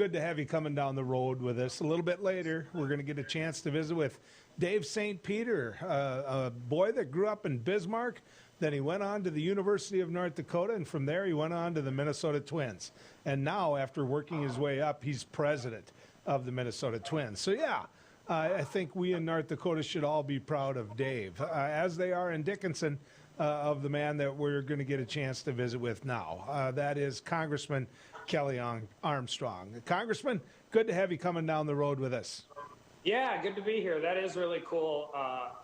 good to have you coming down the road with us. A little bit later, we're going to get a chance to visit with Dave St. Peter, a boy that grew up in Bismarck. Then he went on to the University of North Dakota, and from there he went on to the Minnesota Twins. And now, after working his way up, he's president of the Minnesota Twins. So, yeah, I think we in North Dakota should all be proud of Dave, as they are in Dickinson, of the man that we're going to get a chance to visit with now. That is Congressman Kelly Armstrong. Congressman, good to have you coming down the road with us. Yeah, good to be here. That is really cool.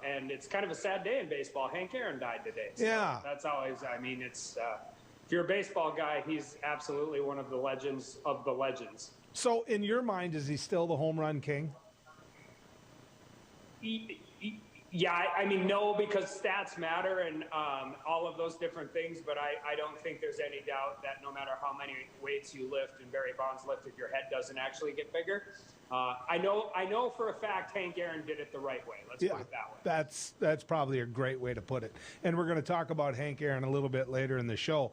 And it's kind of a sad day in baseball. Hank Aaron died today. So yeah. That's always, I mean, it's, if you're a baseball guy, he's absolutely one of the legends of the legends. So in your mind, is he still the home run king? Yeah, I mean, no, because stats matter and all of those different things, but I don't think there's any doubt that no matter how many weights you lift and Barry Bonds lifted, your head doesn't actually get bigger. I know for a fact Hank Aaron did it the right way. Let's put it that way. That's probably a great way to put it. And we're going to talk about Hank Aaron a little bit later in the show.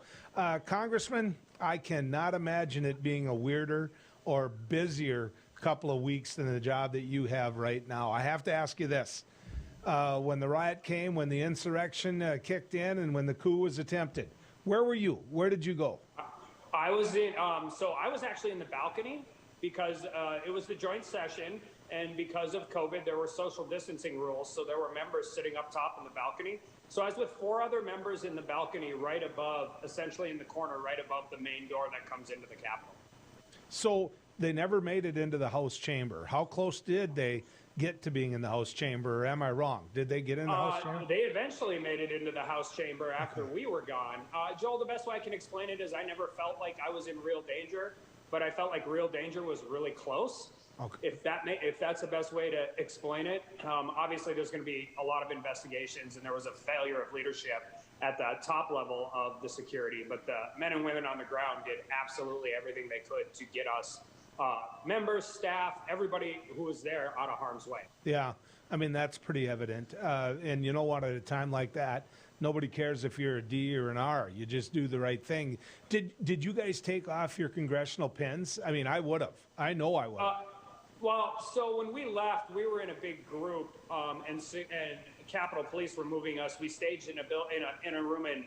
Congressman, I cannot imagine it being a weirder or busier couple of weeks than the job that you have right now. I have to ask you this. When the riot came, when the insurrection kicked in, and when the coup was attempted, where were you? Where did you go? I was in. So I was actually in the balcony because it was the joint session, and because of COVID, there were social distancing rules. So there were members sitting up top in the balcony. So I was with 4 other members in the balcony, right above, essentially in the corner, right above the main door that comes into the Capitol. So they never made it into the House chamber. How close did they get to being in the House chamber, or am I wrong? Did they get in the House chamber? They eventually made it into the House chamber after we were gone. Joel, the best way I can explain it is I never felt like I was in real danger, but I felt like real danger was really close. Okay. If that's the best way to explain it. Obviously, there's going to be a lot of investigations, and there was a failure of leadership at the top level of the security, but the men and women on the ground did absolutely everything they could to get us members, staff, everybody who was there out of harm's way. Yeah, I mean, that's pretty evident. And you know what, at a time like that, nobody cares if you're a D or an R. You just do the right thing. Did you guys take off your congressional pins? I mean, I would have. I know I would have. Well, so when we left, we were in a big group, and Capitol Police were moving us. We staged in a room in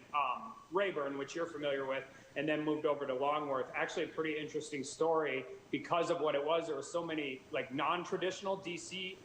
Rayburn, which you're familiar with, and then moved over to Longworth. Actually, a pretty interesting story because of what it was. There were so many like non-traditional DC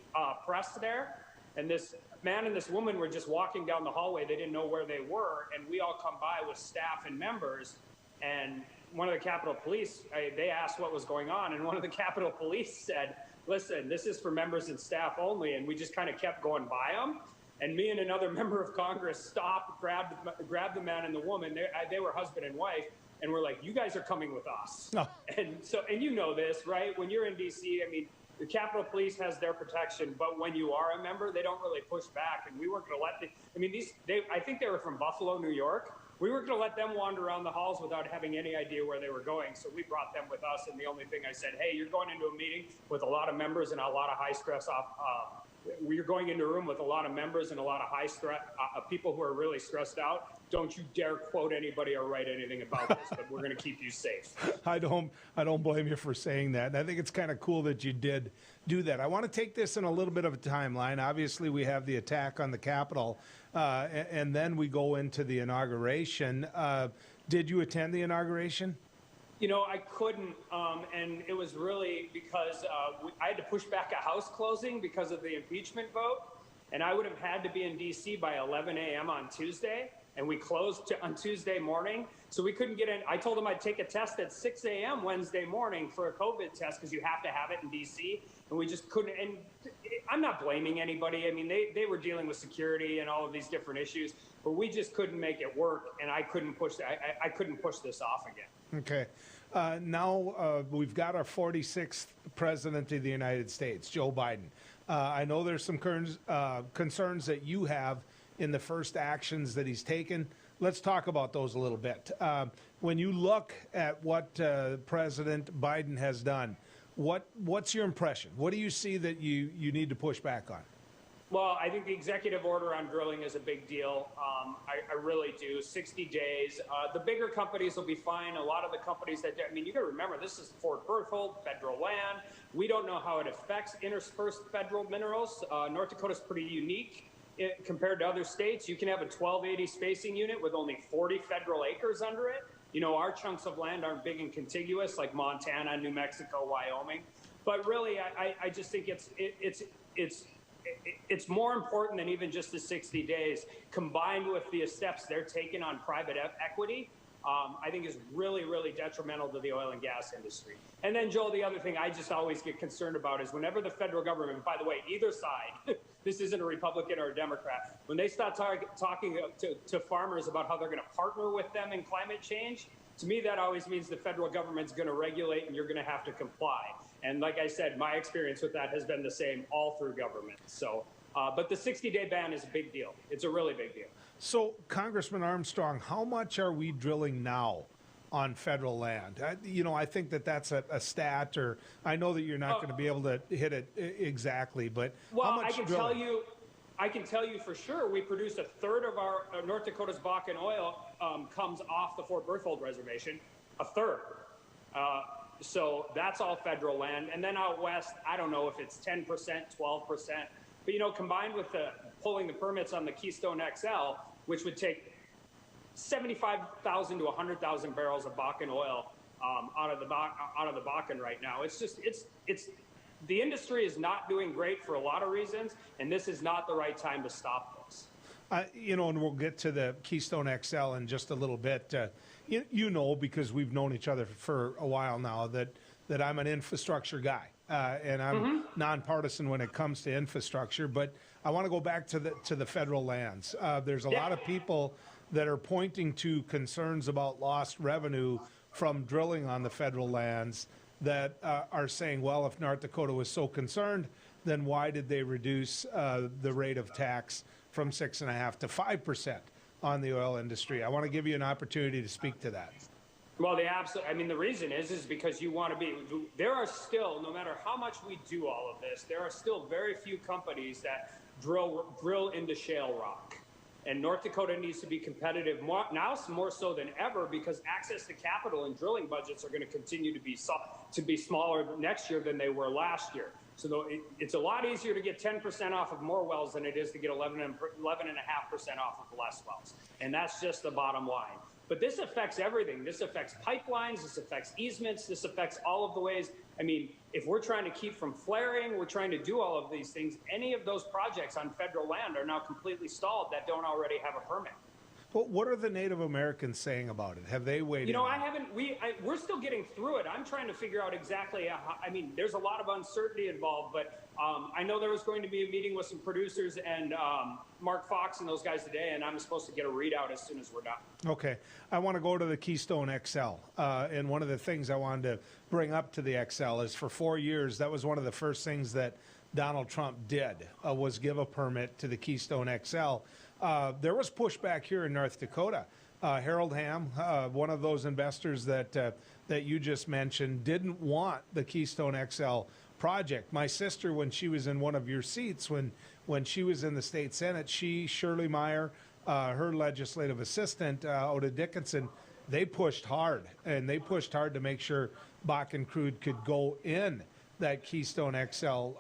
press there, and this man and this woman were just walking down the hallway. They didn't know where they were, and we all come by with staff and members, and one of the Capitol Police, they asked what was going on, and one of the Capitol Police said, listen, this is for members and staff only, and we just kind of kept going by them. And me and another member of Congress stopped, grabbed the man and the woman. They were husband and wife, and we're like, you guys are coming with us. No. And you know this, right? When you're in D.C., I mean, the Capitol Police has their protection, but when you are a member, they don't really push back. And we weren't going to let I think they were from Buffalo, New York. We weren't going to let them wander around the halls without having any idea where they were going. So we brought them with us. And the only thing I said, hey, you're going into a meeting with a lot of members and a lot of high stress you're going into a room with a lot of members and a lot of high stress people who are really stressed out. Don't you dare quote anybody or write anything about this, but we're going to keep you safe. I don't blame you for saying that. And I think it's kind of cool that you did do that. I want to take this in a little bit of a timeline. Obviously, we have the attack on the Capitol, and then we go into the inauguration. Did you attend the inauguration? You know, I couldn't, and it was really because I had to push back a House closing because of the impeachment vote, and I would have had to be in D.C. by 11 a.m. on Tuesday, and we closed on Tuesday morning, so we couldn't get in. I told them I'd take a test at 6 a.m. Wednesday morning for a COVID test because you have to have it in D.C., and we just couldn't. And I'm not blaming anybody. I mean, they were dealing with security and all of these different issues, but we just couldn't make it work, and I couldn't push this off again. Okay. Now we've got our 46th president of the United States, Joe Biden. I know there's some concerns that you have in the first actions that he's taken. Let's talk about those a little bit. When you look at what President Biden has done, what's your impression? What do you see that you need to push back on? Well, I think the executive order on drilling is a big deal. I really do. 60 days. The bigger companies will be fine. A lot of the companies that, I mean, you got to remember, this is Fort Berthold, federal land. We don't know how it affects interspersed federal minerals. North Dakota's pretty unique compared to other states. You can have a 1280 spacing unit with only 40 federal acres under it. You know, our chunks of land aren't big and contiguous like Montana, New Mexico, Wyoming. But really, I just think it's more important than even just the 60 days, combined with the steps they're taking on private equity. I think is really, really detrimental to the oil and gas industry. And then, Joel, the other thing I just always get concerned about is whenever the federal government, by the way, either side, this isn't a Republican or a Democrat, when they start talking to farmers about how they're going to partner with them in climate change, to me that always means the federal government's going to regulate and you're going to have to comply. And like I said, my experience with that has been the same all through government. So, but the 60-day ban is a big deal. It's a really big deal. So, Congressman Armstrong, how much are we drilling now on federal land? I think that's a stat, or I know that you're not going to be able to hit it exactly, but well, how much I can tell you for sure we produce a third of our North Dakota's Bakken oil comes off the Fort Berthold reservation, a third. So that's all federal land. And then out west, I don't know if it's 10%, 12%. But, combined with pulling the permits on the Keystone XL, which would take 75,000 to 100,000 barrels of Bakken oil out of the Bakken right now. It's the industry is not doing great for a lot of reasons, and this is not the right time to stop this. And we'll get to the Keystone XL in just a little bit. Because we've known each other for a while now, that I'm an infrastructure guy, and I'm nonpartisan when it comes to infrastructure. But I want to go back to the federal lands. There's a lot of people that are pointing to concerns about lost revenue from drilling on the federal lands that are saying, well, if North Dakota was so concerned, then why did they reduce the rate of tax from 6.5% to 5% on the oil industry? I want to give you an opportunity to speak to that. Well, the reason is because you want to be, there are still, no matter how much we do all of this, there are still very few companies that drill into shale rock. And North Dakota needs to be competitive now more so than ever, because access to capital and drilling budgets are going to continue to be smaller next year than they were last year. So it's a lot easier to get 10% off of more wells than it is to get 11.5% off of less wells. And that's just the bottom line. But this affects everything. This affects pipelines. This affects easements. This affects all of the ways. I mean, if we're trying to keep from flaring, we're trying to do all of these things. Any of those projects on federal land are now completely stalled that don't already have a permit. Well, what are the Native Americans saying about it? Have they weighed in? We're still getting through it. I'm trying to figure out exactly there's a lot of uncertainty involved, but I know there was going to be a meeting with some producers and Mark Fox and those guys today, and I'm supposed to get a readout as soon as we're done. Okay. I want to go to the Keystone XL. And one of the things I wanted to bring up to the XL is for 4 years, that was one of the first things that Donald Trump did, was give a permit to the Keystone XL. There was pushback here in North Dakota. Harold Hamm, one of those investors that you just mentioned, didn't want the Keystone XL project. My sister, when she was in one of your seats, when she was in the state Senate, Shirley Meyer, her legislative assistant, Oda Dickinson, they pushed hard, and they pushed hard to make sure Bakken crude could go in that Keystone XL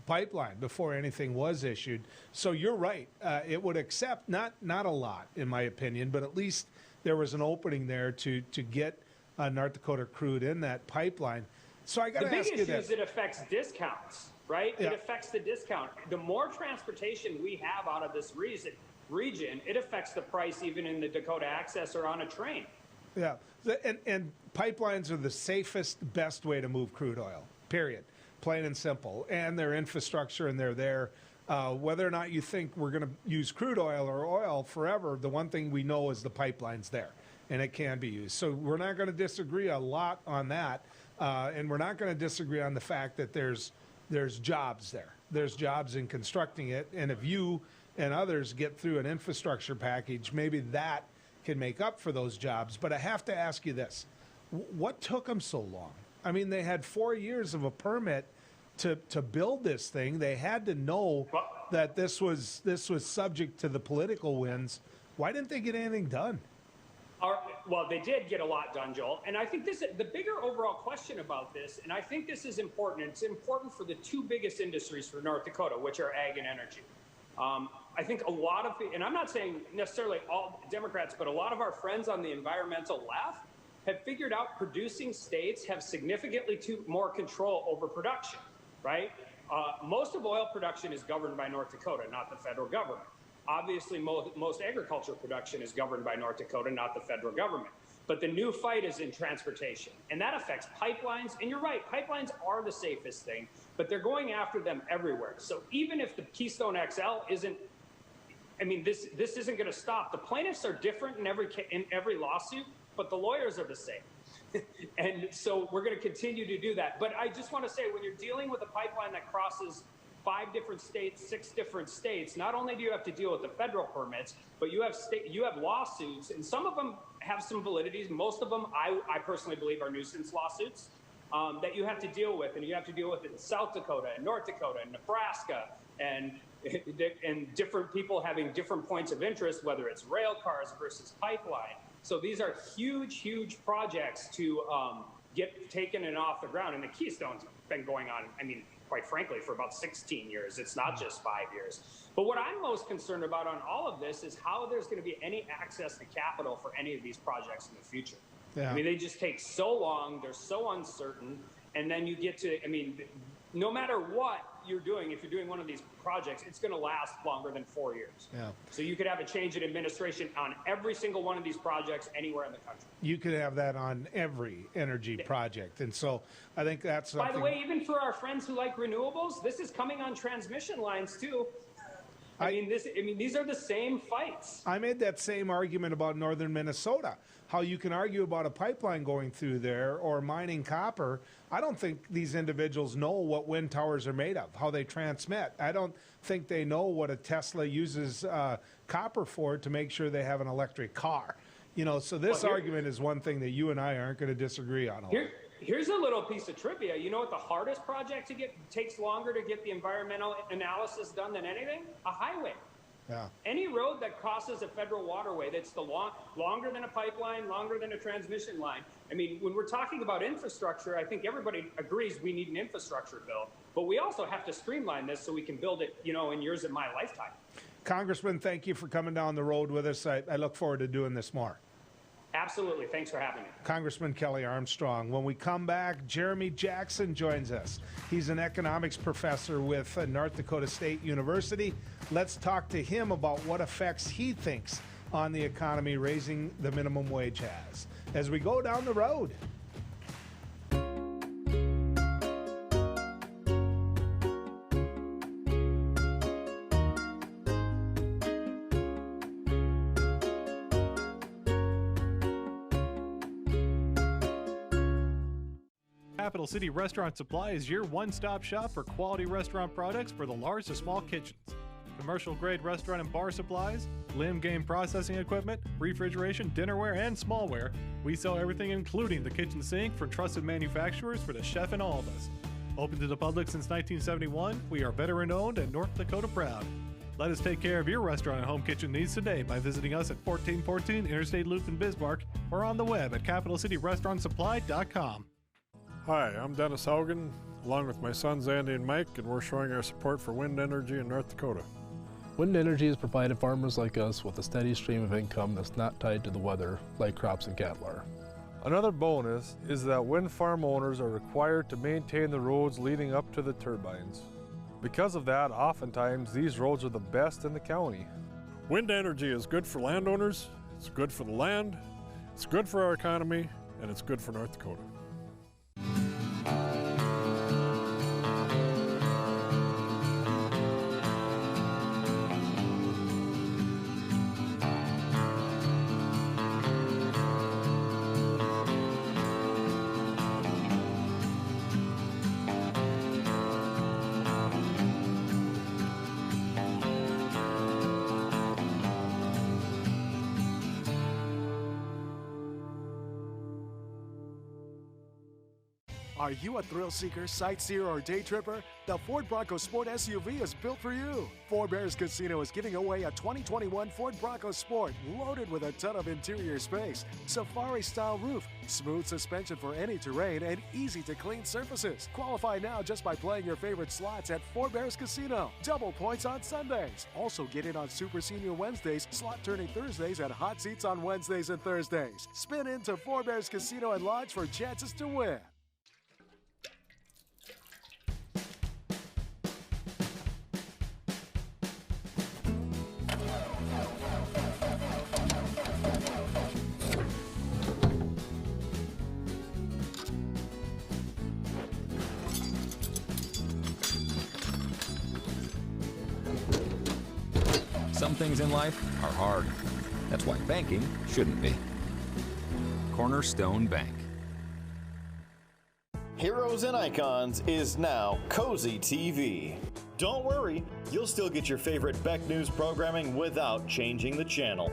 pipeline before anything was issued. So you're right. It would accept not a lot, in my opinion, but at least there was an opening there to get North Dakota crude in that pipeline. So I got to ask you this. The big issue is it affects discounts, right? Yeah. It affects the discount. The more transportation we have out of this region, it affects the price even in the Dakota Access or on a train. Yeah, and pipelines are the safest, best way to move crude oil, period. Plain and simple. And their infrastructure, and they're there. Whether or not you think we're going to use crude oil or oil forever, the one thing we know is the pipeline's there, and it can be used. So we're not going to disagree a lot on that, and we're not going to disagree on the fact that there's jobs there. There's jobs in constructing it, and if you and others get through an infrastructure package, maybe that can make up for those jobs. But I have to ask you this. What took them so long? I mean, they had 4 years of a permit to build this thing. They had to know that this was subject to the political winds. Why didn't they get anything done? Well, they did get a lot done, Joel. And I think the bigger overall question about this, and I think this is important. It's important for the two biggest industries for North Dakota, which are ag and energy. I think a lot of, and I'm not saying necessarily all Democrats, but a lot of our friends on the environmental left have figured out producing states have significantly more control over production, right? Most of oil production is governed by North Dakota, not the federal government. Obviously, most agriculture production is governed by North Dakota, not the federal government. But the new fight is in transportation, and that affects pipelines. And you're right, pipelines are the safest thing, but they're going after them everywhere. So even if the Keystone XL isn't, I mean, this isn't going to stop. The plaintiffs are different in every lawsuit, but the lawyers are the same. And so we're going to continue to do that. But I just want to say, when you're dealing with a pipeline that crosses 5 different states, 6 different states, not only do you have to deal with the federal permits, but you have lawsuits, and some of them have some validities. Most of them, I personally believe, are nuisance lawsuits that you have to deal with, and you have to deal with it in South Dakota and North Dakota and Nebraska, and different people having different points of interest, whether it's rail cars versus pipeline. So these are huge, huge projects to get taken and off the ground, and the Keystone's been going on, I mean, quite frankly, for about 16 years. It's not just 5 years. But what I'm most concerned about on all of this is how there's going to be any access to capital for any of these projects in the future. Yeah. I mean, they just take so long. They're so uncertain. And then you get to, I mean, no matter what you're doing, if you're doing one of these projects, it's going to last longer than 4 years. Yeah. So you could have a change in administration on every single one of these projects anywhere in the country. You could have that on every energy project. And so I think that's something. By the way, even for our friends who like renewables, this is coming on transmission lines too. I mean, these are the same fights. I made that same argument about northern Minnesota, how you can argue about a pipeline going through there or mining copper. I don't think these individuals know what wind towers are made of, how they transmit. I don't think they know what a Tesla uses copper for to make sure they have an electric car. You know, so this argument is one thing that you and I aren't going to disagree on. Here's a little piece of trivia. You know what the hardest project to get takes longer to get the environmental analysis done than anything? A highway. Yeah. Any road that crosses a federal waterway that's longer than a pipeline, longer than a transmission line. I mean, when we're talking about infrastructure, I think everybody agrees we need an infrastructure bill, but we also have to streamline this so we can build it, you know, in years of my lifetime. Congressman, thank you for coming down the road with us. I look forward to doing this more. Absolutely. Thanks for having me. Congressman Kelly Armstrong. When we come back, Jeremy Jackson joins us. He's an economics professor with North Dakota State University. Let's talk to him about what effects he thinks on the economy raising the minimum wage has as we go down the road. Capital City Restaurant Supply is your one-stop shop for quality restaurant products for the large to small kitchens. Commercial-grade restaurant and bar supplies, limb game processing equipment, refrigeration, dinnerware, and smallware. We sell everything including the kitchen sink for trusted manufacturers for the chef and all of us. Open to the public since 1971, we are veteran-owned and North Dakota proud. Let us take care of your restaurant and home kitchen needs today by visiting us at 1414 Interstate Loop in Bismarck or on the web at capitalcityrestaurantsupply.com. Hi, I'm Dennis Haugen, along with my sons Andy and Mike, and we're showing our support for wind energy in North Dakota. Wind energy has provided farmers like us with a steady stream of income that's not tied to the weather like crops and cattle are. Another bonus is that wind farm owners are required to maintain the roads leading up to the turbines. Because of that, oftentimes these roads are the best in the county. Wind energy is good for landowners, it's good for the land, it's good for our economy, and it's good for North Dakota. Are you a thrill seeker, sightseer, or day tripper? The Ford Bronco Sport SUV is built for you. Four Bears Casino is giving away a 2021 Ford Bronco Sport loaded with a ton of interior space, safari-style roof, smooth suspension for any terrain, and easy-to-clean surfaces. Qualify now just by playing your favorite slots at Four Bears Casino. Double points on Sundays. Also get in on Super Senior Wednesdays, slot turning Thursdays, and hot seats on Wednesdays and Thursdays. Spin into Four Bears Casino and Lodge for chances to win. Some things in life are hard. That's why banking shouldn't be. Cornerstone Bank. Heroes and Icons is now Cozy TV. Don't worry, you'll still get your favorite Beck News programming without changing the channel.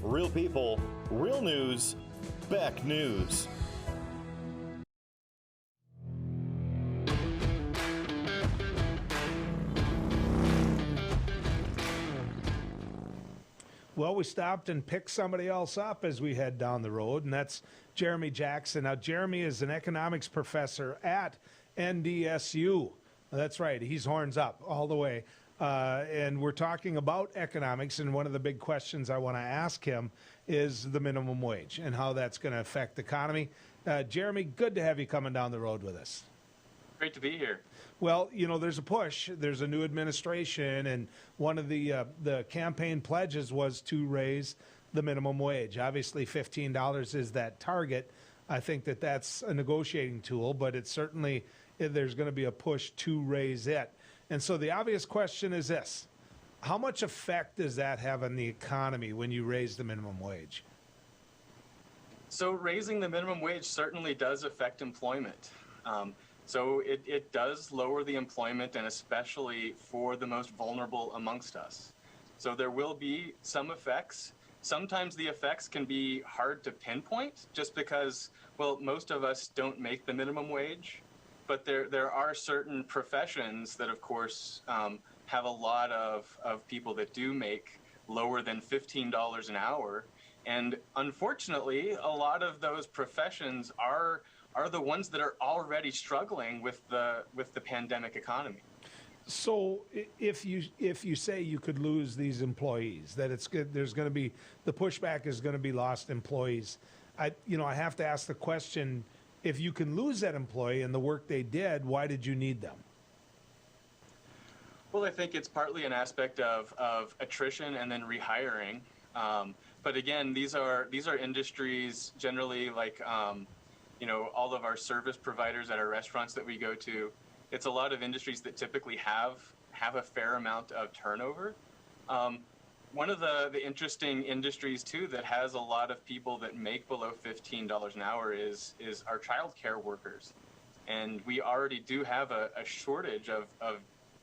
Real people, real news, Beck News. Well, we stopped and picked somebody else up as we head down the road, and that's Jeremy Jackson. Now, Jeremy is an economics professor at NDSU. That's right, he's horns up all the way. And we're talking about economics, and one of the big questions I want to ask him is the minimum wage and how that's going to affect the economy. Jeremy, good to have you coming down the road with us. Great to be here. Well, you know, there's a push. There's a new administration, and one of the campaign pledges was to raise the minimum wage. Obviously, $15 is that target. I think that that's a negotiating tool, but it's certainly there's going to be a push to raise it. And so the obvious question is this: how much effect does that have on the economy when you raise the minimum wage? So raising the minimum wage certainly does affect employment. So it does lower the employment, and especially for the most vulnerable amongst us. So there will be some effects. Sometimes the effects can be hard to pinpoint just because, well, most of us don't make the minimum wage. But there are certain professions that, of course, have a lot of people that do make lower than $15 an hour. And unfortunately, a lot of those professions are the ones that are already struggling with the pandemic economy. So if you say you could lose these employees, that it's good, there's going to be the pushback is going to be lost employees. I have to ask the question: if you can lose that employee and the work they did, why did you need them? Well, I think it's partly an aspect of attrition and then rehiring. But again, these are industries generally like all of our service providers at our restaurants that we go to. It's a lot of industries that typically have a fair amount of turnover. One of the interesting industries too that has a lot of people that make below $15 an hour is our childcare workers. And we already do have a shortage of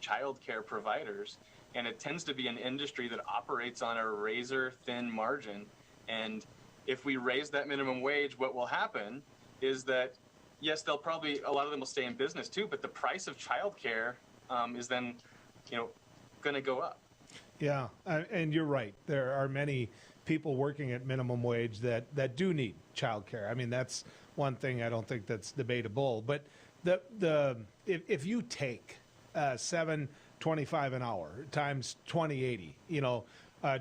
childcare providers, and it tends to be an industry that operates on a razor thin margin. And if we raise that minimum wage, what will happen is that, yes, a lot of them will stay in business too, but the price of childcare is then, going to go up. Yeah, and you're right. There are many people working at minimum wage that do need childcare. I mean, that's one thing I don't think that's debatable. But if you take $7.25 an hour times 2080,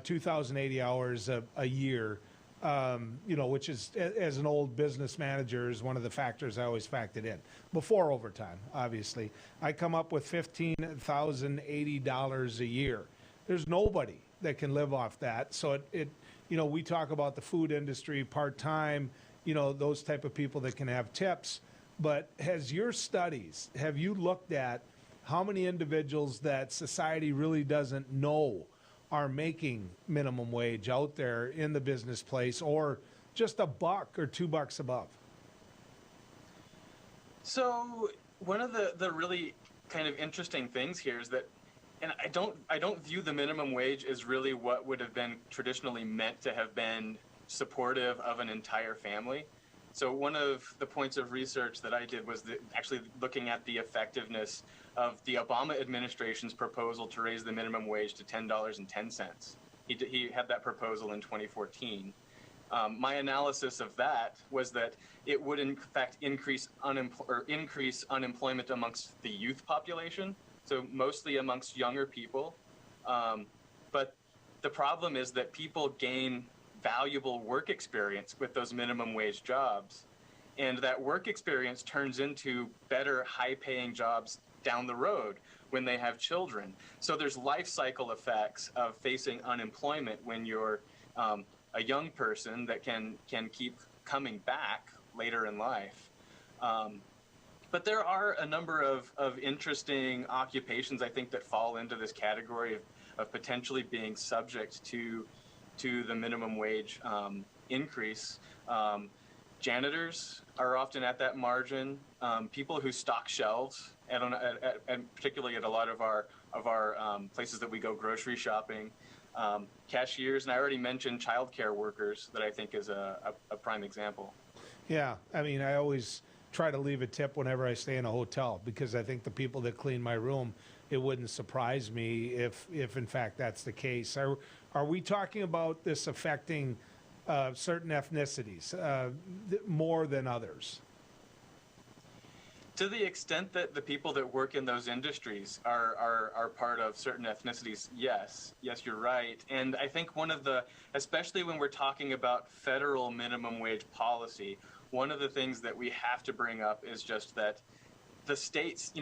2,080 hours a year. Which is, as an old business manager, is one of the factors I always factored in before overtime. Obviously, I come up with $15,080 a year. There's nobody that can live off that. So we talk about the food industry, part-time, those type of people that can have tips. But have you looked at how many individuals that society really doesn't know are making minimum wage out there in the business place, or just $1 or $2 above? So one of the really kind of interesting things here is that, and I don't view the minimum wage as really what would have been traditionally meant to have been supportive of an entire family. So one of the points of research that I did was actually looking at the effectiveness of the Obama administration's proposal to raise the minimum wage to $10.10. He had that proposal in 2014. My analysis of that was that it would in fact increase unemployment amongst the youth population, so mostly amongst younger people. But the problem is that people gain valuable work experience with those minimum wage jobs, and that work experience turns into better high-paying jobs down the road when they have children. So there's life cycle effects of facing unemployment when you're a young person that can keep coming back later in life. But there are a number of interesting occupations, I think, that fall into this category of potentially being subject to the minimum wage increase. Janitors are often at that margin. People who stock shelves, and particularly at a lot of our places that we go grocery shopping. Cashiers, and I already mentioned childcare workers, that I think is a prime example. Yeah, I mean, I always try to leave a tip whenever I stay in a hotel, because I think the people that clean my room, it wouldn't surprise me if in fact that's the case. Are we talking about this affecting certain ethnicities more than others? To the extent that the people that work in those industries are part of certain ethnicities, yes, you're right. And I think one of the, especially when we're talking about federal minimum wage policy, one of the things that we have to bring up is just that the states,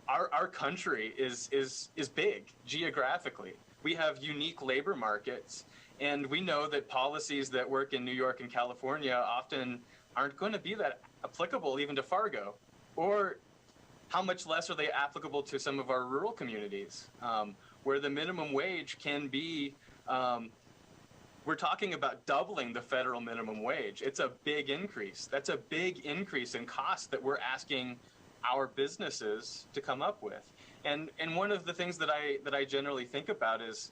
our country is big geographically. We have unique labor markets, and we know that policies that work in New York and California often aren't going to be that applicable even to Fargo. Or how much less are they applicable to some of our rural communities, where the minimum wage can be, we're talking about doubling the federal minimum wage. It's a big increase. That's a big increase in cost that we're asking our businesses to come up with. And one of the things that I generally think about is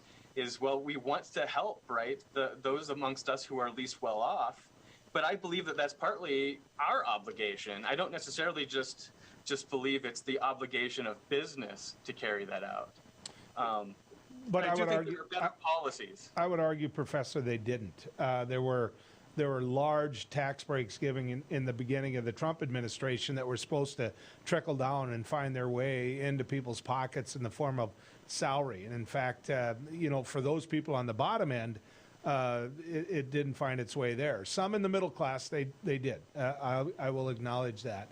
well, we want to help, right, those amongst us who are least well off. But I believe that that's partly our obligation. I don't necessarily just believe it's the obligation of business to carry that out. But I do would think argue there are better policies. I would argue, Professor, they didn't. There were large tax breaks given in the beginning of the Trump administration that were supposed to trickle down and find their way into people's pockets in the form of salary. And in fact, for those people on the bottom end, it didn't find its way there. Some in the middle class, they did. I will acknowledge that.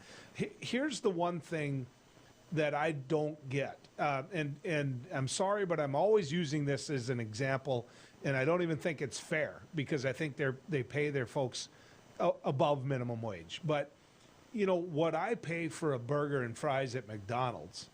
Here's the one thing that I don't get, and I'm sorry, but I'm always using this as an example, and I don't even think it's fair, because I think they pay their folks above minimum wage. But what I pay for a burger and fries at McDonald's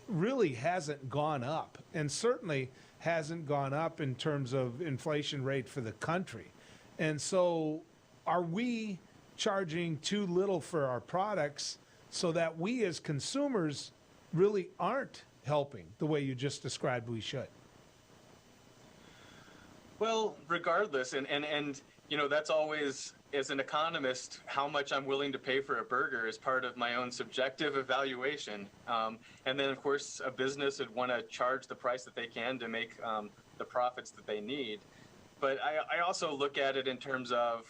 really hasn't gone up, and certainly hasn't gone up in terms of inflation rate for the country. And so are we charging too little for our products so that we as consumers really aren't helping the way you just described we should? Well, regardless, and that's always, as an economist, how much I'm willing to pay for a burger is part of my own subjective evaluation. And then, of course, a business would want to charge the price that they can to make the profits that they need. But I also look at it in terms of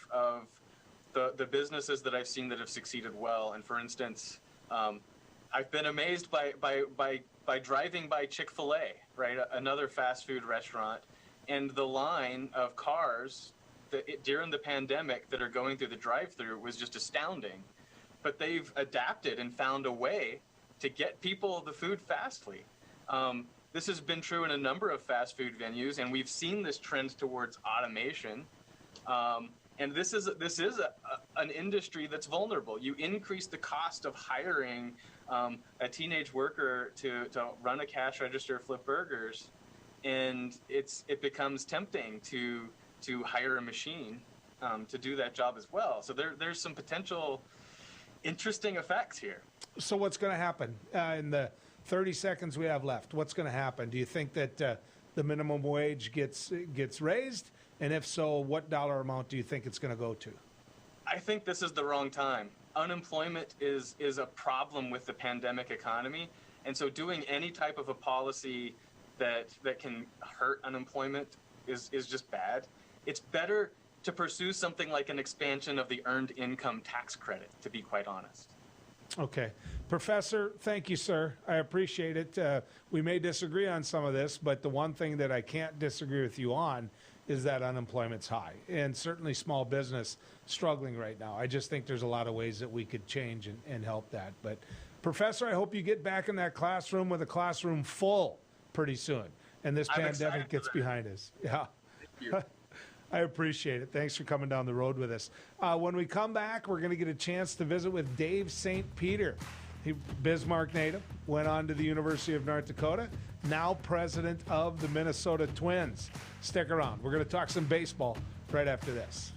the businesses that I've seen that have succeeded well. And for instance, I've been amazed by driving by Chick-fil-A, right, another fast food restaurant, and the line of cars during the pandemic that are going through the drive-thru was just astounding. But they've adapted and found a way to get people the food fastly. This has been true in a number of fast food venues, and we've seen this trend towards automation. And this is an industry that's vulnerable. You increase the cost of hiring a teenage worker to run a cash register, flip burgers, and it becomes tempting to hire a machine to do that job as well. So there's some potential interesting effects here. So what's going to happen in the 30 seconds we have left? What's going to happen? Do you think that the minimum wage gets raised? And if so, what dollar amount do you think it's going to go to? I think this is the wrong time. Unemployment is a problem with the pandemic economy. And so doing any type of a policy that can hurt unemployment is just bad. It's better to pursue something like an expansion of the earned income tax credit, to be quite honest. Okay. Professor, thank you, sir. I appreciate it. We may disagree on some of this, but the one thing that I can't disagree with you on is that unemployment's high, and certainly small business struggling right now. I just think there's a lot of ways that we could change and help that. But Professor, I hope you get back in that classroom with a classroom full pretty soon, and this pandemic gets behind us. Yeah. Thank you. I appreciate it. Thanks for coming down the road with us. When we come back, we're going to get a chance to visit with Dave St. Peter. He, Bismarck native, went on to the University of North Dakota, now president of the Minnesota Twins. Stick around. We're going to talk some baseball right after this.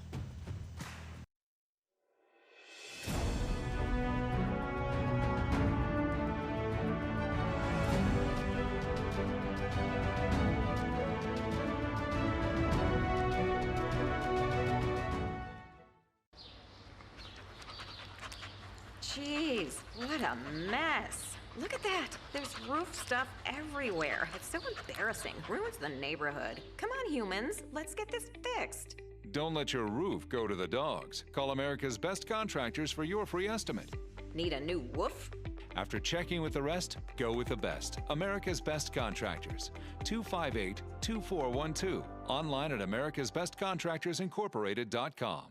Jeez, what a mess. Look at that. There's roof stuff everywhere. It's so embarrassing. Ruins the neighborhood. Come on, humans. Let's get this fixed. Don't let your roof go to the dogs. Call America's Best Contractors for your free estimate. Need a new woof? After checking with the rest, go with the best. America's Best Contractors. 258-2412. Online at americasbestcontractorsincorporated.com.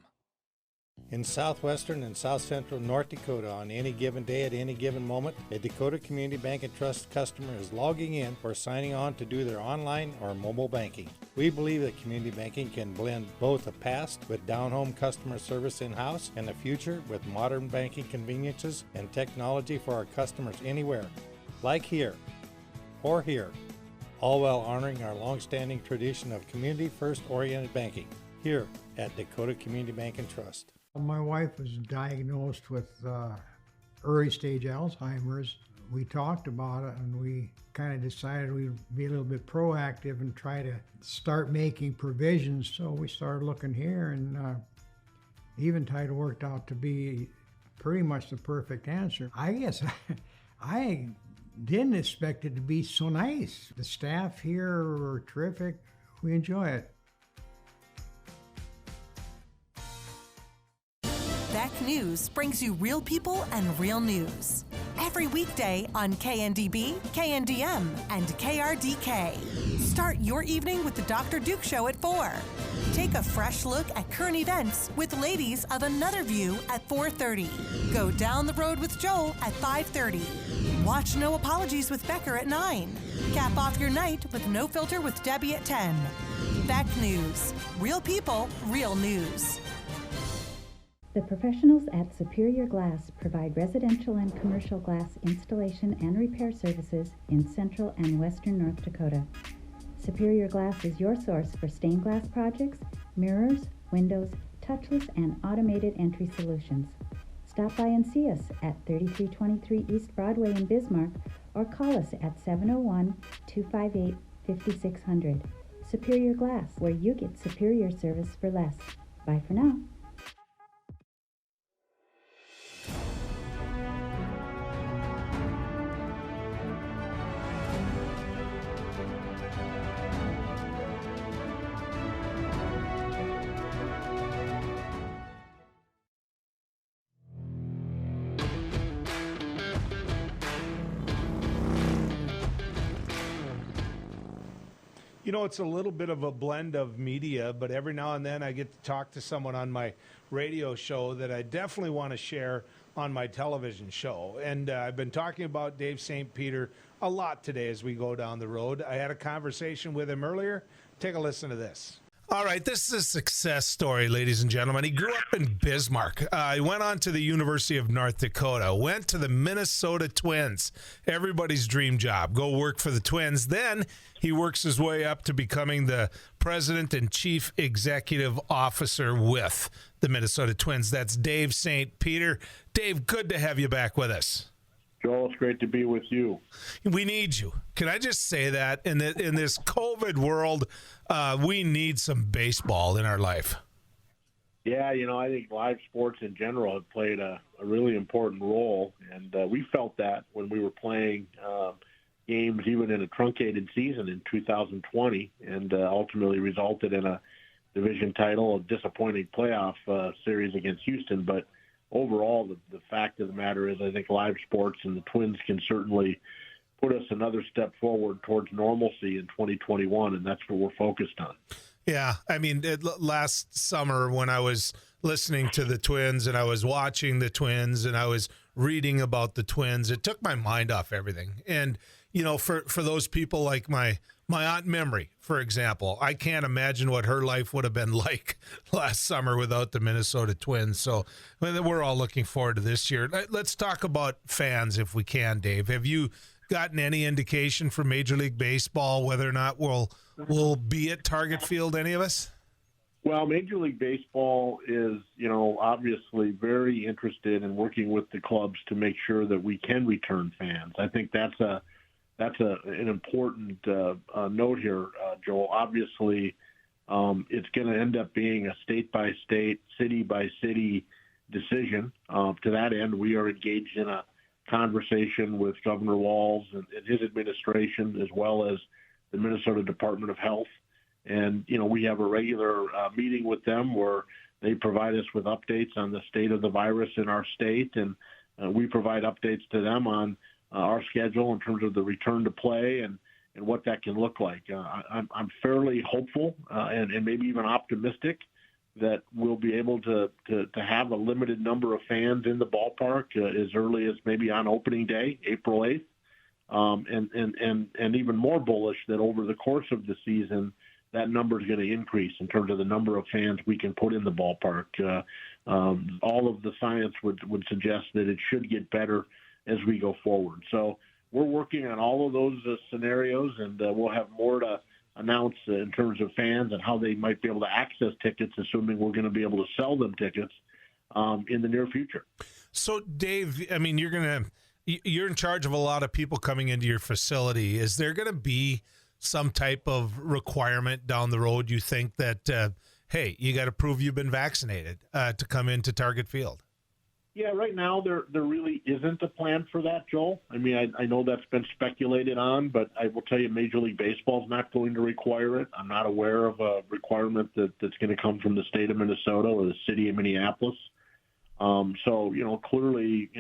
In southwestern and south central North Dakota, on any given day at any given moment, a Dakota Community Bank and Trust customer is logging in or signing on to do their online or mobile banking. We believe that community banking can blend both a past with down-home customer service in-house and a future with modern banking conveniences and technology for our customers anywhere, like here or here, all while honoring our long-standing tradition of community-first oriented banking here at Dakota Community Bank and Trust. My wife was diagnosed with early stage Alzheimer's. We talked about it and we kind of decided we'd be a little bit proactive and try to start making provisions. So we started looking here, and Eventide worked out to be pretty much the perfect answer. I guess I didn't expect it to be so nice. The staff here are terrific. We enjoy it. Beck News brings you real people and real news. Every weekday on KNDB, KNDM, and KRDK. Start your evening with the Dr. Duke Show at 4. Take a fresh look at current events with Ladies of Another View at 4:30. Go down the road with Joel at 5:30. Watch No Apologies with Becker at 9. Cap off your night with No Filter with Debbie at 10. Beck News. Real people, real news. The professionals at Superior Glass provide residential and commercial glass installation and repair services in central and western North Dakota. Superior Glass is your source for stained glass projects, mirrors, windows, touchless, and automated entry solutions. Stop by and see us at 3323 East Broadway in Bismarck or call us at 701-258-5600. Superior Glass, where you get superior service for less. Bye for now. You know, it's a little bit of a blend of media, but every now and then I get to talk to someone on my radio show that I definitely want to share on my television show. And I've been talking about Dave St. Peter a lot today as we go down the road. I had a conversation with him earlier. Take a listen to this. All right, this is a success story, ladies and gentlemen. He grew up in Bismarck. He went on to the University of North Dakota, went to the Minnesota Twins, everybody's dream job, go work for the Twins. Then he works his way up to becoming the president and chief executive officer with the Minnesota Twins. That's Dave St. Peter. Dave, good to have you back with us. Joel, it's great to be with you. We need you. Can I just say that in this COVID world, we need some baseball in our life. Yeah, I think live sports in general have played a really important role, and we felt that when we were playing games even in a truncated season in 2020, and ultimately resulted in a division title, a disappointing playoff series against Houston. But overall, the fact of the matter is I think live sports and the Twins can certainly put us another step forward towards normalcy in 2021, and that's what we're focused on. Yeah, I mean, last summer when I was listening to the Twins and I was watching the Twins and I was reading about the Twins, it took my mind off everything. And, for those people like my Aunt Memory, for example, I can't imagine what her life would have been like last summer without the Minnesota Twins. So we're all looking forward to this year. Let's talk about fans if we can, Dave. Have you gotten any indication from Major League Baseball whether or not we'll be at Target Field, any of us? Well, Major League Baseball is, obviously very interested in working with the clubs to make sure that we can return fans. I think that's an important note here, Joel. Obviously, it's going to end up being a state-by-state, city-by-city decision. To that end, we are engaged in a conversation with Governor Walz and his administration, as well as the Minnesota Department of Health. And, we have a regular meeting with them where they provide us with updates on the state of the virus in our state, and we provide updates to them on our schedule in terms of the return to play and what that can look like. I'm fairly hopeful and maybe even optimistic that we'll be able to have a limited number of fans in the ballpark as early as maybe on opening day, April 8th. And even more bullish that over the course of the season, that number is going to increase in terms of the number of fans we can put in the ballpark. All of the science would suggest that it should get better as we go forward. So we're working on all of those scenarios, and we'll have more to announce in terms of fans and how they might be able to access tickets, assuming we're going to be able to sell them tickets in the near future. So, Dave, I mean, you're in charge of a lot of people coming into your facility. Is there going to be some type of requirement down the road, you think, that, hey, you got to prove you've been vaccinated to come into Target Field? Yeah, right now there really isn't a plan for that, Joel. I mean, I know that's been speculated on, but I will tell you Major League Baseball is not going to require it. I'm not aware of a requirement that's going to come from the state of Minnesota or the city of Minneapolis. So, clearly,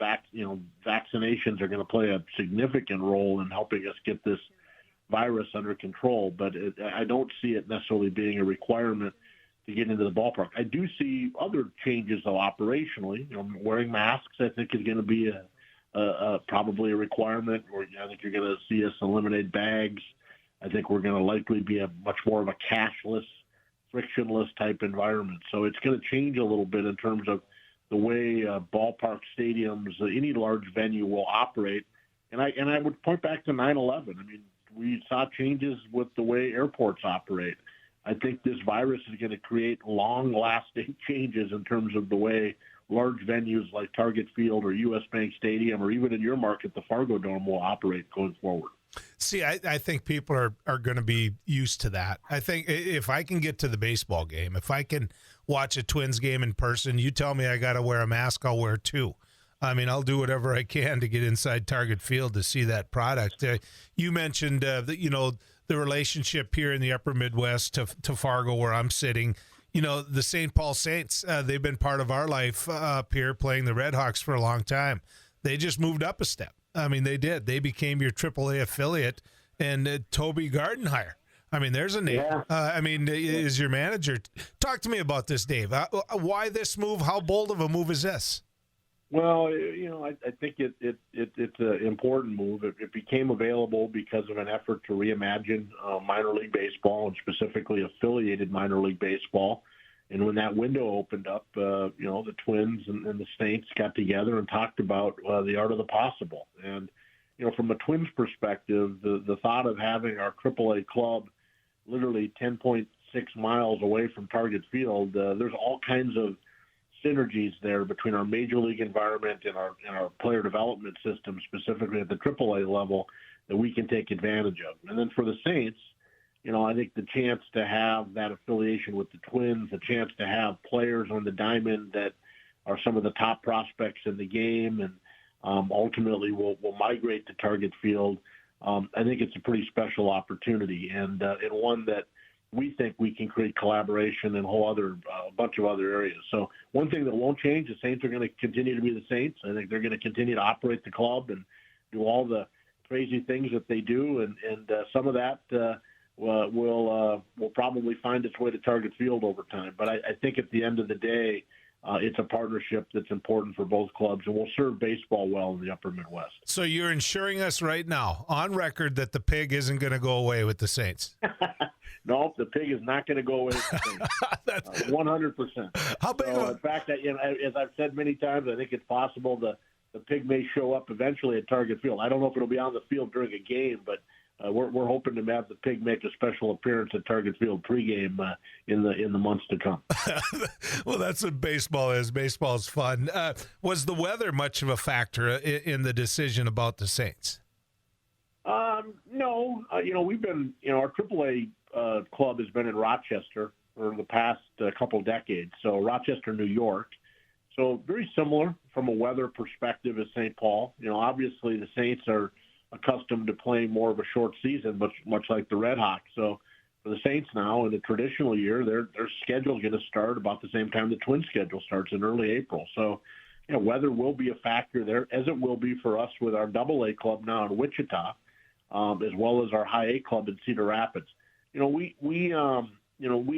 vaccinations are going to play a significant role in helping us get this virus under control, but I don't see it necessarily being a requirement to get into the ballpark. I do see other changes, though, operationally. Wearing masks, I think, is going to be probably a requirement. Or I think you're going to see us eliminate bags. I think we're going to likely be much more of a cashless, frictionless type environment. So it's going to change a little bit in terms of the way ballpark stadiums, any large venue will operate. And I would point back to 9/11. I mean, we saw changes with the way airports operate. I think this virus is going to create long-lasting changes in terms of the way large venues like Target Field or U.S. Bank Stadium or even in your market, the Fargo Dome, will operate going forward. See, I think people are going to be used to that. I think if I can get to the baseball game, if I can watch a Twins game in person, you tell me I got to wear a mask, I'll wear two. I mean, I'll do whatever I can to get inside Target Field to see that product. You mentioned the relationship here in the upper Midwest to Fargo, where I'm sitting. The St. Paul Saints, they've been part of our life up here playing the Redhawks for a long time. They just moved up a step. I mean, they did. They became your AAA affiliate, and Toby Gardenhire. I mean, there's a name. Yeah. Is your manager. Talk to me about this, Dave. Why this move? How bold of a move is this? Well, I think it's an important move. It became available because of an effort to reimagine minor league baseball and specifically affiliated minor league baseball. And when that window opened up, the Twins and the Saints got together and talked about the art of the possible. And, from a Twins perspective, the thought of having our AAA club literally 10.6 miles away from Target Field, there's all kinds of synergies there between our major league environment and our player development system, specifically at the AAA level, that we can take advantage of. And then for the Saints, I think the chance to have that affiliation with the Twins, the chance to have players on the diamond that are some of the top prospects in the game and ultimately will migrate to Target Field, I think it's a pretty special opportunity and one that we think we can create collaboration in a bunch of other areas. So one thing that won't change, the Saints are going to continue to be the Saints. I think they're going to continue to operate the club and do all the crazy things that they do, and some of that will probably find its way to Target Field over time. But I think at the end of the day, it's a partnership that's important for both clubs and will serve baseball well in the Upper Midwest. So you're ensuring us right now, on record, that the pig isn't going to go away with the Saints? No, the pig is not going to go away with the Saints. 100%. How big? In fact, as I've said many times, I think it's possible the pig may show up eventually at Target Field. I don't know if it'll be on the field during a game, but we're hoping to have the pig make a special appearance at Target Field pregame in the months to come. Well, that's what baseball is. Baseball's fun. Was the weather much of a factor in the decision about the Saints? No. We've been, our AAA club has been in Rochester for the past couple decades. So Rochester, New York. So very similar from a weather perspective as St. Paul. Obviously the Saints are accustomed to playing more of a short season, much like the Red Hawks. So for the Saints now, in the traditional year, their schedule is going to start about the same time the Twins schedule starts in early April. So, weather will be a factor there, as it will be for us with our AA club now in Wichita, as well as our High A club in Cedar Rapids. We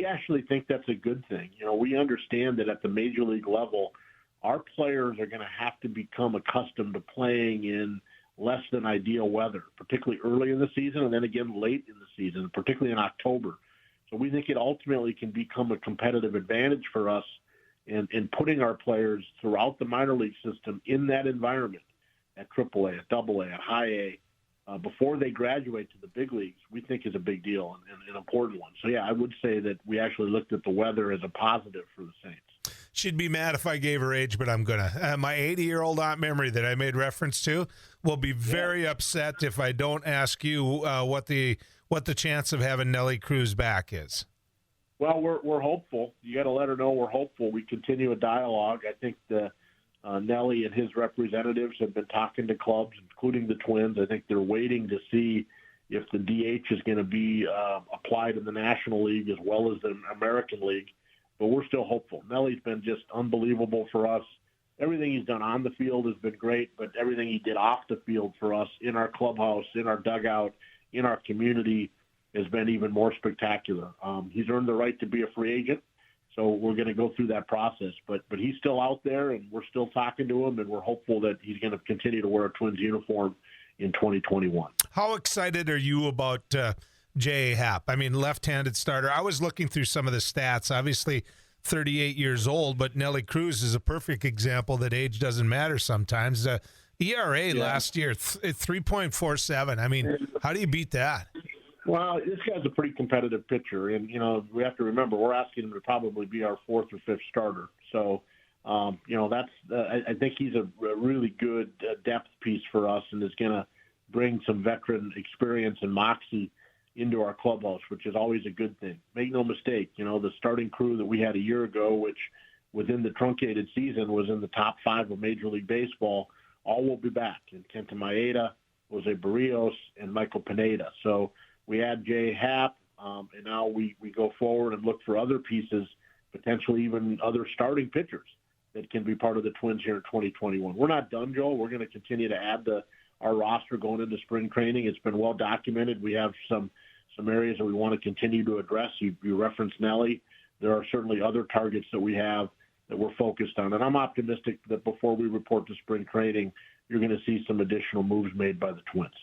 actually think that's a good thing. We understand that at the major league level, our players are going to have to become accustomed to playing in less than ideal weather, particularly early in the season and then again late in the season, particularly in October. So we think it ultimately can become a competitive advantage for us in putting our players throughout the minor league system in that environment at AAA, at AA, at High A, before they graduate to the big leagues, we think is a big deal and an important one. So, I would say that we actually looked at the weather as a positive for the Saints. She'd be mad if I gave her age, but I'm going to. My 80-year-old Aunt Memory that I made reference to will be very upset if I don't ask you what the chance of having Nelly Cruz back is. Well, we're hopeful. You got to let her know we're hopeful. We continue a dialogue. I think Nelly and his representatives have been talking to clubs, including the Twins. I think they're waiting to see if the DH is going to be applied in the National League as well as the American League. But we're still hopeful. Nelly's been just unbelievable for us. Everything he's done on the field has been great, but everything he did off the field for us in our clubhouse, in our dugout, in our community has been even more spectacular. He's earned the right to be a free agent, so we're going to go through that process. But he's still out there, and we're still talking to him, and we're hopeful that he's going to continue to wear a Twins uniform in 2021. How excited are you about J.A. Happ? I mean, left-handed starter. I was looking through some of the stats. Obviously, 38 years old, but Nelly Cruz is a perfect example that age doesn't matter sometimes. ERA last year, 3.47. I mean, how do you beat that? Well, this guy's a pretty competitive pitcher, and, we have to remember we're asking him to probably be our fourth or fifth starter. So, that's I think he's a really good depth piece for us and is going to bring some veteran experience and moxie into our clubhouse, which is always a good thing. Make no mistake, the starting crew that we had a year ago, which within the truncated season was in the top 5 of Major League Baseball, all will be back. And Kenta Maeda, Jose Barrios, and Michael Pineda. So we had J. Happ, and now we go forward and look for other pieces, potentially even other starting pitchers that can be part of the Twins here in 2021. We're not done, Joe. We're going to continue to add our roster going into spring training. It's been well documented. We have some areas that we want to continue to address. You referenced Nelly. There are certainly other targets that we have that we're focused on. And I'm optimistic that before we report to spring training, you're going to see some additional moves made by the Twins.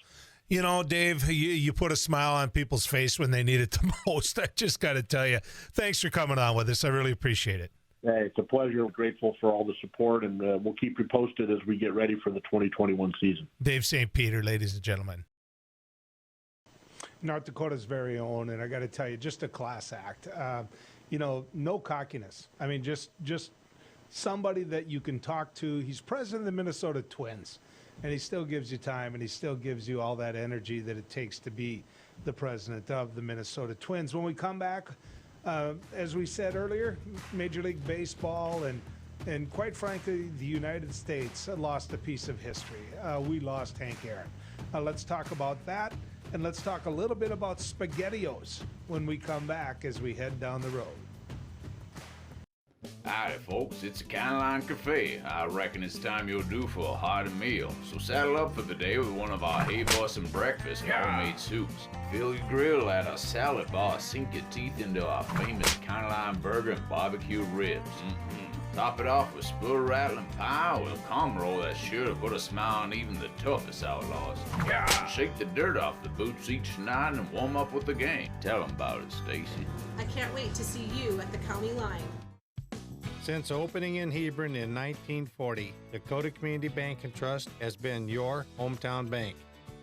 Dave, you put a smile on people's face when they need it the most. I just got to tell you, thanks for coming on with us. I really appreciate it. Hey, it's a pleasure. I'm grateful for all the support, and we'll keep you posted as we get ready for the 2021 season. Dave St. Peter, ladies and gentlemen. North Dakota's very own, and I got to tell you, just a class act. No cockiness. I mean, just somebody that you can talk to. He's president of the Minnesota Twins, and he still gives you time, and he still gives you all that energy that it takes to be the president of the Minnesota Twins. When we come back, as we said earlier, Major League Baseball and quite frankly, the United States lost a piece of history. We lost Hank Aaron. Let's talk about that, and let's talk a little bit about SpaghettiOs when we come back as we head down the road. Howdy folks, it's the County Line Cafe. I reckon it's time you're due for a hearty meal. So saddle up for the day with one of our Hay-Boston breakfast homemade soups. Fill your grill at a salad bar, sink your teeth into our famous County Line burger and barbecue ribs. Top it off with spur rattling pie with a cum roll that's sure to put a smile on even the toughest outlaws. Shake the dirt off the boots each night and warm up with the game. Tell them about it, Stacy. I can't wait to see you at the County Line. Since opening in Hebron in 1940, Dakota Community Bank and Trust has been your hometown bank.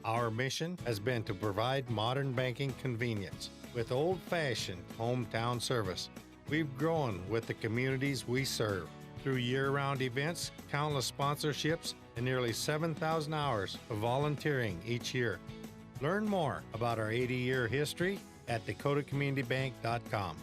Our mission has been to provide modern banking convenience with old-fashioned hometown service. We've grown with the communities we serve through year-round events, countless sponsorships, and nearly 7,000 hours of volunteering each year. Learn more about our 80-year history at dakotacommunitybank.com.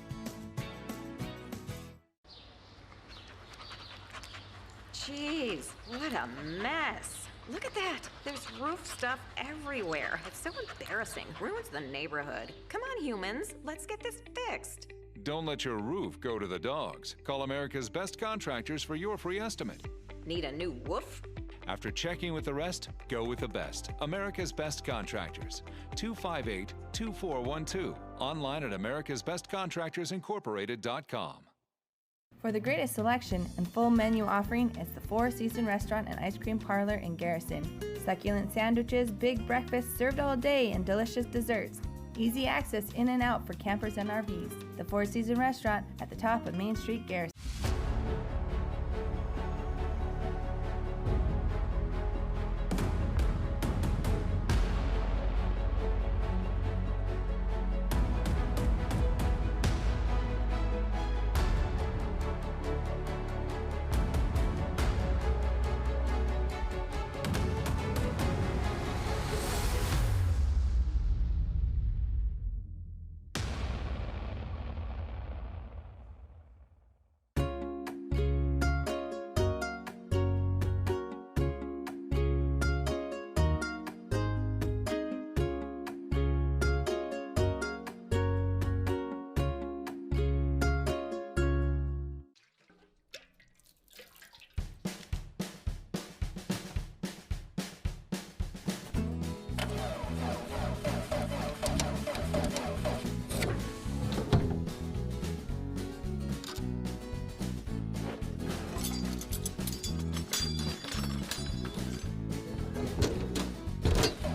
Jeez, what a mess. Look at that. There's roof stuff everywhere. It's so embarrassing. Ruins the neighborhood. Come on, humans. Let's get this fixed. Don't let your roof go to the dogs. Call America's Best Contractors for your free estimate. Need a new woof? After checking with the rest, go with the best. America's Best Contractors. 258-2412. Online at americasbestcontractorsincorporated.com. For the greatest selection and full menu offering is the Four Seasons Restaurant and Ice Cream Parlor in Garrison. Succulent sandwiches, big breakfasts served all day, and delicious desserts. Easy access in and out for campers and RVs. The Four Seasons Restaurant at the top of Main Street, Garrison.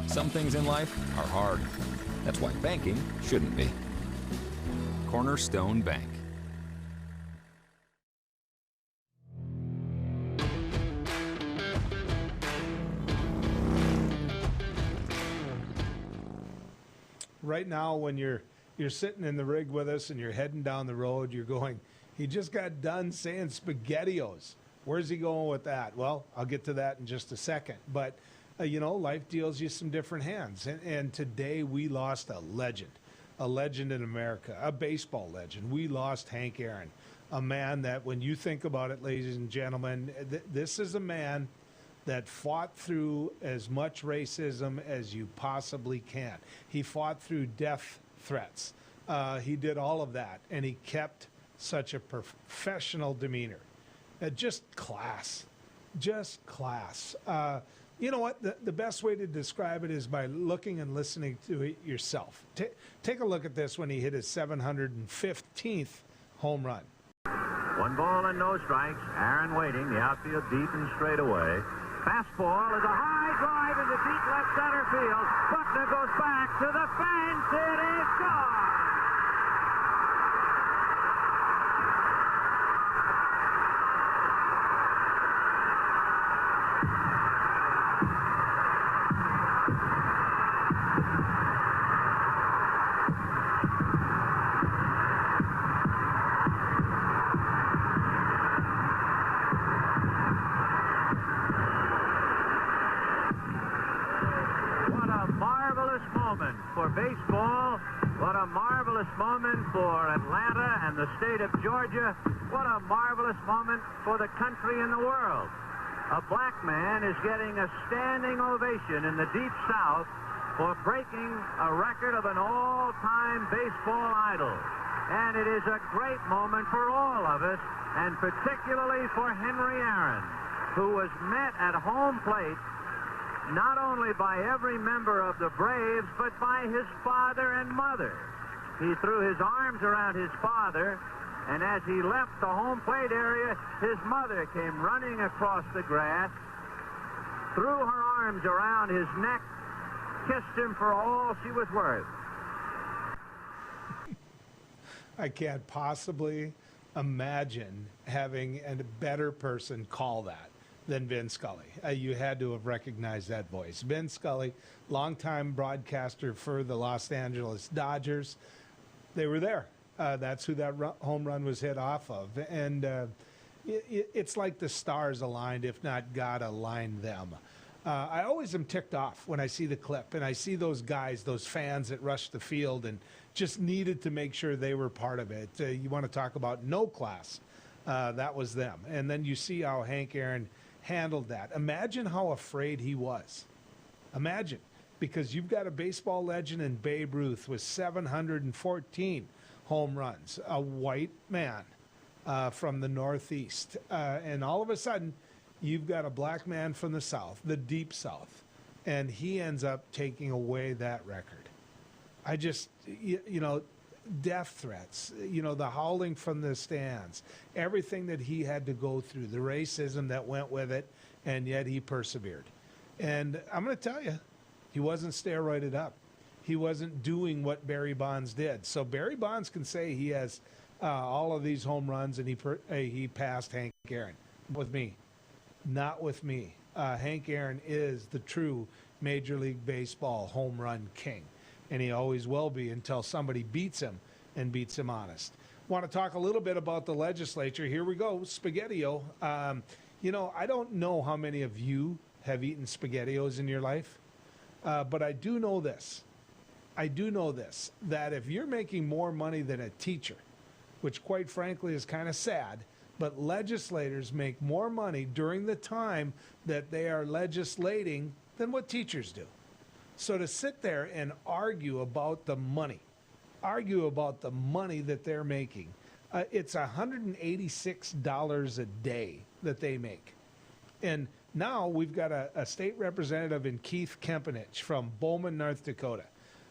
Some things in life are hard. That's why banking shouldn't be. Cornerstone Bank. Right now, when you're sitting in the rig with us and you're heading down the road, you're going, he just got done saying SpaghettiOs. Where's he going with that? Well, I'll get to that in just a second. But life deals you some different hands. And today we lost a legend in America, a baseball legend. We lost Hank Aaron, a man that when you think about it, ladies and gentlemen, this is a man that fought through as much racism as you possibly can. He fought through death threats. He did all of that, and he kept such a professional demeanor. Just class. You know what? The best way to describe it is by looking and listening to it yourself. Take a look at this when he hit his 715th home run. 1 ball and no strikes. Aaron waiting. The outfield deep and straight away. Fastball is a high drive into deep left center field. Buckner goes back to the fence. It is gone. For baseball marvelous moment for Atlanta and the state of Georgia. What a marvelous moment for the country and the world. A black man is getting a standing ovation in the Deep South for breaking a record of an all-time baseball idol. And it is a great moment for all of us, and particularly for Henry Aaron, who was met at home plate not only by every member of the Braves, but by his father and mother. He threw his arms around his father, and as he left the home plate area, his mother came running across the grass, threw her arms around his neck, kissed him for all she was worth. I can't possibly imagine having a better person call that than Vin Scully. You had to have recognized that voice. Vin Scully, longtime broadcaster for the Los Angeles Dodgers. They were there. That's who that home run was hit off of. And it's like the stars aligned, if not God aligned them. I always am ticked off when I see the clip and I see those guys, those fans that rushed the field and just needed to make sure they were part of it. You want to talk about no class. That was them. And then you see how Hank Aaron handled that. Imagine how afraid he was. Imagine. Because you've got a baseball legend in Babe Ruth with 714 home runs, a white man from the Northeast. And all of a sudden, you've got a black man from the South, the Deep South, and he ends up taking away that record. I just, death threats, the howling from the stands, everything that he had to go through, the racism that went with it, and yet he persevered. And I'm going to tell you, he wasn't steroided up. He wasn't doing what Barry Bonds did. So Barry Bonds can say he has all of these home runs and he passed Hank Aaron. With me. Not with me. Hank Aaron is the true Major League Baseball home run king. And he always will be until somebody beats him and beats him honest. Want to talk a little bit about the legislature. Here we go, SpaghettiO. I don't know how many of you have eaten SpaghettiOs in your life, but I do know this. That if you're making more money than a teacher, which quite frankly is kind of sad, but legislators make more money during the time that they are legislating than what teachers do. So to sit there and argue about the money that they're making, it's $186 a day that they make. And now we've got a state representative in Keith Kempenich from Bowman, North Dakota.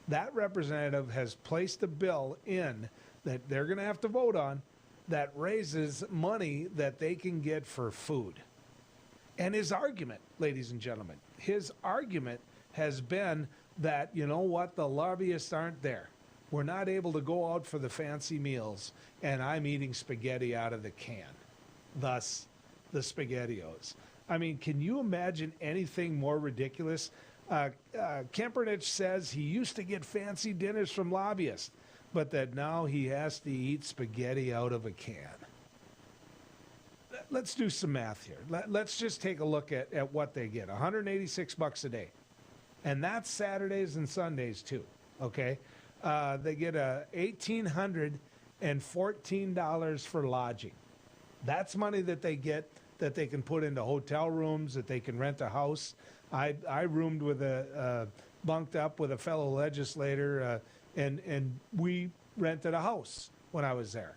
That representative has placed a bill in that they're going to have to vote on that raises money that they can get for food. And his argument, ladies and gentlemen, has been that, the lobbyists aren't there. We're not able to go out for the fancy meals, and I'm eating spaghetti out of the can. Thus, the SpaghettiOs. I mean, can you imagine anything more ridiculous? Kempenich says he used to get fancy dinners from lobbyists, but that now he has to eat spaghetti out of a can. Let's do some math here. Let's just take a look at what they get. $186 a day. And that's Saturdays and Sundays too, okay? They get $1,814 for lodging. That's money that they get that they can put into hotel rooms, that they can rent a house. I roomed with bunked up with a fellow legislator, and we rented a house when I was there.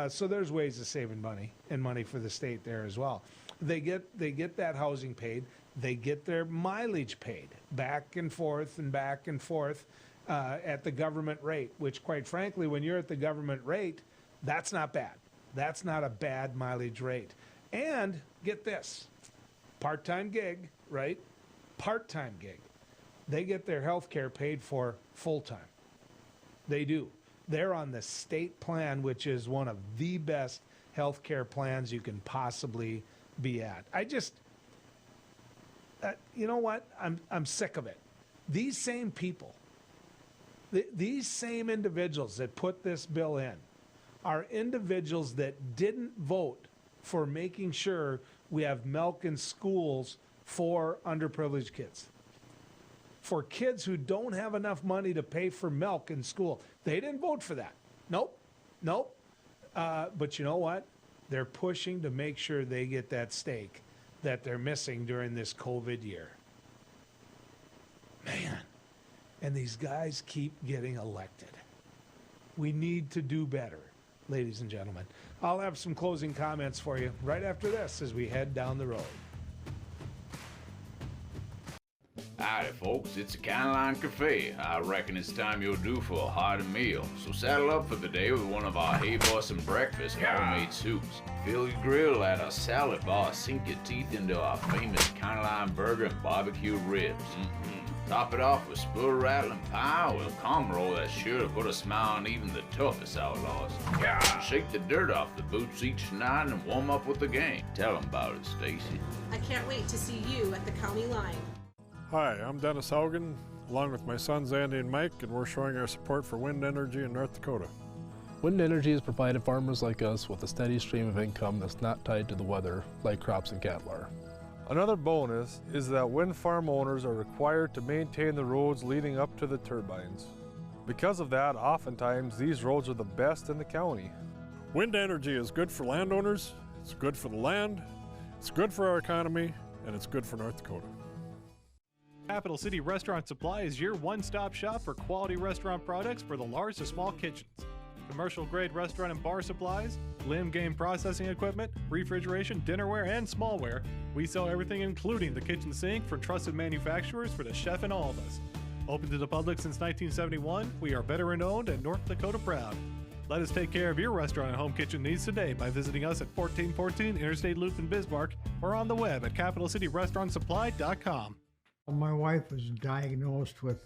So there's ways of saving money and money for the state there as well. They get that housing paid. They get their mileage paid back and forth at the government rate, which quite frankly, when you're at the government rate, that's not bad. That's not a bad mileage rate. And get this, part-time gig, right? Part-time gig. They get their health care paid for full-time. They do. They're on the state plan, which is one of the best health care plans you can possibly be at. You know what? I'm sick of it. These same people, these same individuals that put this bill in are individuals that didn't vote for making sure we have milk in schools for underprivileged kids. for kids who don't have enough money to pay for milk in school. They didn't vote for that. Nope. But you know what? They're pushing to make sure they get that steak that they're missing during this COVID year. Man, and these guys keep getting elected. We need to do better, ladies and gentlemen. I'll have some closing comments for you right after this as we head down the road. Howdy, folks. It's a Canline Cafe. I reckon it's time you're due for a hearty meal. So saddle up for the day with one of our Hey Boss and Breakfast homemade soups. Fill your grill at our salad bar. Sink your teeth into our famous Canline burger and barbecue ribs. Top it off with spur rattling pie with a calm roll that's sure to put a smile on even the toughest outlaws. Shake the dirt off the boots each night and warm up with the gang. Tell them about it, Stacy. I can't wait to see you at the county line. Hi, I'm Dennis Haugen, along with my sons Andy and Mike, and we're showing our support for wind energy in North Dakota. Wind energy has provided farmers like us with a steady stream of income that's not tied to the weather like crops and cattle are. Another bonus is that wind farm owners are required to maintain the roads leading up to the turbines. Because of that, oftentimes these roads are the best in the county. Wind energy is good for landowners, it's good for the land, it's good for our economy, and it's good for North Dakota. Capital City Restaurant Supply is your one-stop shop for quality restaurant products for the large to small kitchens. Commercial-grade restaurant and bar supplies, limb game processing equipment, refrigeration, dinnerware, and smallware. We sell everything including the kitchen sink for trusted manufacturers for the chef and all of us. Open to the public since 1971, we are veteran-owned and North Dakota proud. Let us take care of your restaurant and home kitchen needs today by visiting us at 1414 Interstate Loop in Bismarck or on the web at capitalcityrestaurantsupply.com. My wife was diagnosed with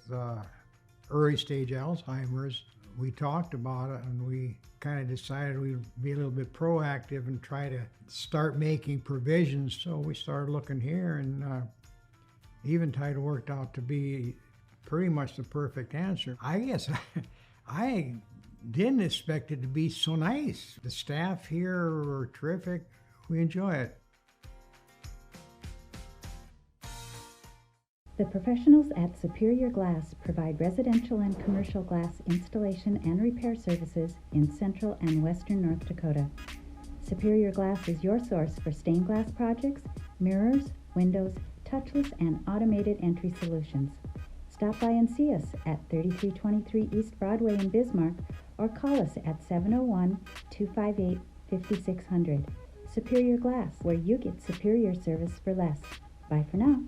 early stage Alzheimer's. We talked about it and we kind of decided we'd be a little bit proactive and try to start making provisions. So we started looking here, and Eventide worked out to be pretty much the perfect answer. I guess I didn't expect it to be so nice. The staff here are terrific. We enjoy it. The professionals at Superior Glass provide residential and commercial glass installation and repair services in central and western North Dakota. Superior Glass is your source for stained glass projects, mirrors, windows, touchless and automated entry solutions. Stop by and see us at 3323 East Broadway in Bismarck or call us at 701-258-5600. Superior Glass, where you get superior service for less. Bye for now.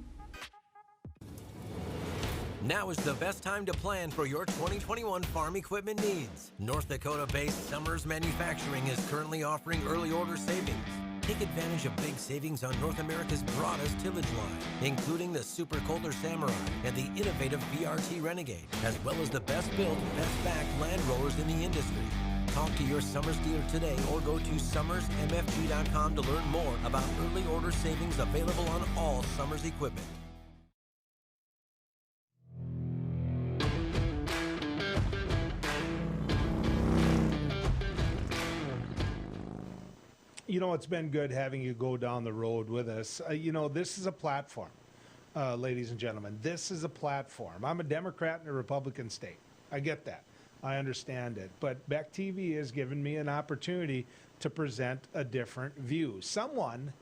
Now is the best time to plan for your 2021 farm equipment needs. North Dakota-based Summers Manufacturing is currently offering early order savings. Take advantage of big savings on North America's broadest tillage line, including the Super Coulter Samurai and the innovative VRT Renegade, as well as the best built, best backed land rollers in the industry. Talk to your Summers dealer today or go to summersmfg.com to learn more about early order savings available on all Summers equipment. You know, it's been good having you go down the road with us. This is a platform, ladies and gentlemen. This is a platform. I'm a Democrat in a Republican state. I get that. I understand it. But Beck TV has given me an opportunity to present a different view. Someone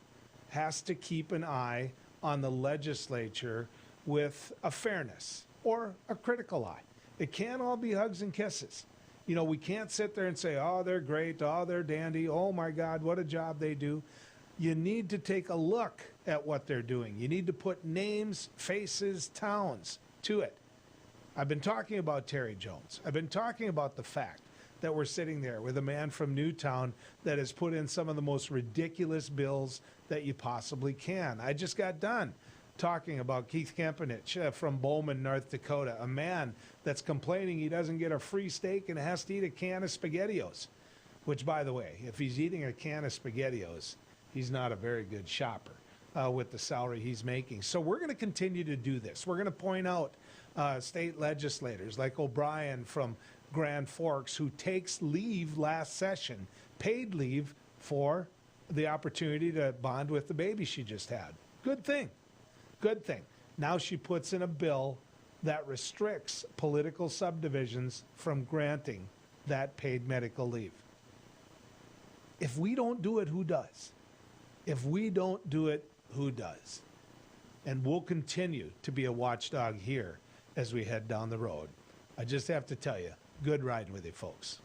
has to keep an eye on the legislature with a fairness or a critical eye. It can't all be hugs and kisses. We can't sit there and say, oh, they're great, oh, they're dandy, oh my God, what a job they do. You need to take a look at what they're doing. You need to put names, faces, towns to it. I've been talking about Terry Jones. I've been talking about the fact that we're sitting there with a man from Newtown that has put in some of the most ridiculous bills that you possibly can. I just got done talking about Keith Kempenich from Bowman, North Dakota, a man that's complaining he doesn't get a free steak and has to eat a can of SpaghettiOs, which, by the way, if he's eating a can of SpaghettiOs, he's not a very good shopper with the salary he's making. So we're going to continue to do this. We're going to point out state legislators like O'Brien from Grand Forks, who takes leave last session, paid leave for the opportunity to bond with the baby she just had. Good thing. Good thing. Now she puts in a bill that restricts political subdivisions from granting that paid medical leave. If we don't do it, who does? If we don't do it, who does? And we'll continue to be a watchdog here as we head down the road. I just have to tell you, good riding with you folks.